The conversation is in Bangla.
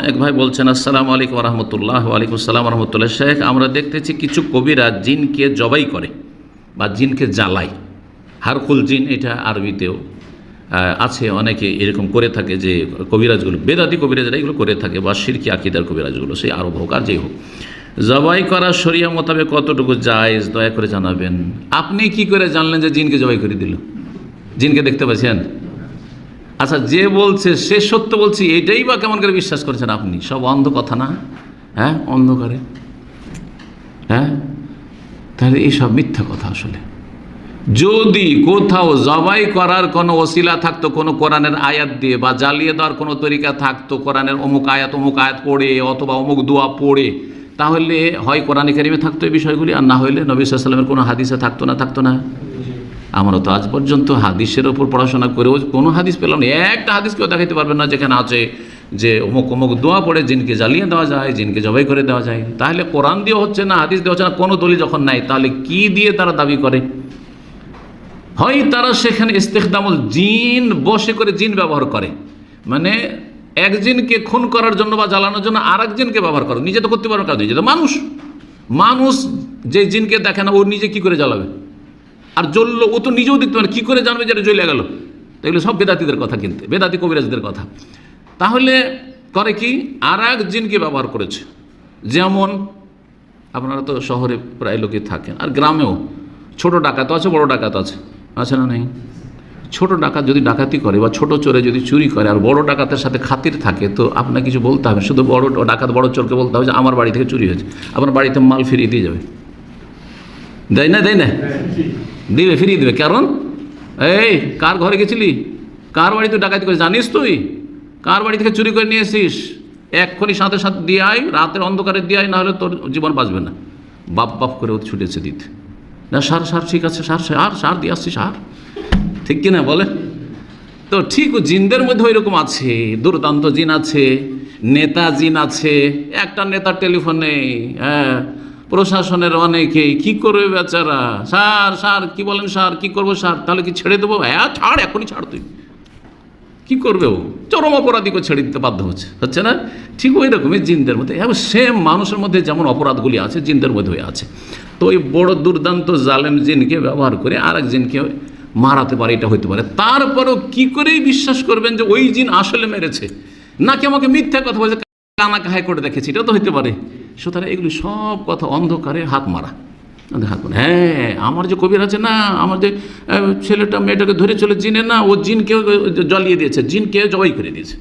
এক ভাই বলছেন, আসসালামু আলাইকুম রহমতুল্লাহ। ওয়ালাইকুম আসসালাম রহমতুল্লাহ। শেখ, আমরা দেখতেছি কিছু কবিরা জিনকে জবাই করে বা জিনকে জ্বালায়। হারকুল জিন, এটা আরবিতেও আছে, অনেকে এরকম করে থাকে, যে কবিরাজগুলো বেদাতি কবিরাজরা এগুলো করে থাকে, বা শিরকি আকিদার কবিরাজগুলো, সেই আরব হোক আর যেই হোক। জবাই করা শরিয়া মোতাবেক কতটুকু জায়েজ, দয়া করে জানাবেন। আপনি কি করে জানলেন যে জিনকে জবাই করে দিল? জিনকে দেখতে পাচ্ছেন? আচ্ছা, যে বলছে সে সত্য বলছি, এটাই বা কেমন করে বিশ্বাস করছেন আপনি? সব অন্ধ কথা না? হ্যাঁ, অন্ধকারে। হ্যাঁ, তাহলে এইসব মিথ্যা কথা। আসলে যদি কোথাও জবাই করার কোনো ওসিলা থাকতো, কোনো কোরআনের আয়াত দিয়ে, বা জ্বালিয়ে দেওয়ার কোনো তরিকা থাকতো, কোরআনের অমুক আয়াত পড়ে অথবা অমুক দোয়া পড়ে, তাহলে হয় কোরআনে কারিমে থাকতো এই বিষয়গুলি, আর না হইলে নবী সাল্লাল্লাহু আলাইহি ওয়াসাল্লামের কোনো হাদিসে থাকতো না। আমরা তো আজ পর্যন্ত হাদিসের ওপর পড়াশোনা করেও কোনো হাদিস পেলাম না। একটা হাদিস কেউ দেখাইতে পারবেন না যেখানে আছে যে অমুক অমুক দোয়া পড়ে জিনকে জ্বালিয়ে দেওয়া যায়, জিনকে জবাই করে দেওয়া যায়। তাহলে কোরআন দিয়ে হচ্ছে না, হাদিস দিয়ে হচ্ছে না, কোনো দলিল যখন নাই, তাহলে কি দিয়ে তারা দাবি করে? হয় তারা সেখানে ইস্তেখদামুল জিন, বসে করে জিন ব্যবহার করে, মানে এক জিনকে খুন করার জন্য বা জ্বালানোর জন্য আর এক জিনকে ব্যবহার করে। নিজে তো করতে পারবে কাজ, নিজে তো মানুষ যে জিনকে দেখে না, ও নিজে কি করে জ্বালাবে? আর জ্বললো, ও তো নিজেও দেখতে পারে, কী করে জানবে যেটা জ্বলে গেল? তো এগুলো সব বেদাতিদের কথা, কিন্তু বেদাতি কবিরাজদের কথা। তাহলে করে কি, আর এক জিনকে ব্যবহার করেছে। যেমন আপনারা তো শহরে প্রায় লোকই থাকেন, আর গ্রামেও ছোট ডাকাত আছে, বড় ডাকাত আছে না নেই? ছোট ডাকাত যদি ডাকাতি করে বা ছোট চোরে যদি চুরি করে, আর বড় ডাকাতের সাথে খাতির থাকে, তো আপনাকে কিছু বলতে হবে। শুধু বড় ডাকাত বড় চোরকে বলতে হবে যে আমার বাড়ি থেকে চুরি হয়েছে, আপনার বাড়িতে মাল ফিরিয়ে দিয়ে যাবে। দেয় না দিবে, ফিরিয়ে দেবে। কারণ এই কার ঘরে গেছিলি, কার বাড়িতে ডাকাতি করে জানিস, তুই কার বাড়ি থেকে চুরি করে নিয়ে এসিস, এক্ষুনি সাথে দিয়ে আয়, রাতের অন্ধকারে দিয়ে আয়, নাহলে তোর জীবন বাঁচবে না। বাপ করে ও ছুটেছে দিতে না, সার ঠিক আছে, সার দিয়ে আসছি, সার, ঠিক কিনা বলে? তো ঠিক জিনদের মধ্যে ওই রকম আছে, দুর্দান্ত জিন আছে, নেতা জিন আছে। একটা নেতার টেলিফোন নেই, হ্যাঁ, প্রশাসনের অনেকেই কি করবে বেচারা, সার কি বলেন, সার কি করবো, সার তাহলে কি ছেড়ে দেবো? হ্যাঁ ছাড়, এখনই ছাড়, তুই কি করবে? ও চরম অপরাধীকে ছেড়ে দিতে বাধ্য হচ্ছে না? ঠিক ওই রকমই জিনদের মধ্যে, এবং সেম মানুষের মধ্যে যেমন অপরাধগুলি আছে, জিনদের মধ্যে আছে। তো ওই বড় দুর্দান্ত জালেম জিনকে ব্যবহার করে আর এক জিনকে মারাতে পারে, এটা হইতে পারে। তারপরেও কি করেই বিশ্বাস করবেন যে ওই জিন আসলে মেরেছে, নাকি আমাকে মিথ্যা কথা বলছে, কানা কাহাই করে দেখেছি, এটাও তো হইতে পারে। সুতরাং এগুলি সব কথা অন্ধকারে হাত মারা। হ্যাঁ, আমার যে কবির আছে না, আমার যে ছেলেটা মেয়েটাকে ধরে চলে জিনে না, ও জিনকে জ্বালিয়ে দিয়েছে, জিনকে জবাই করে দিয়েছে।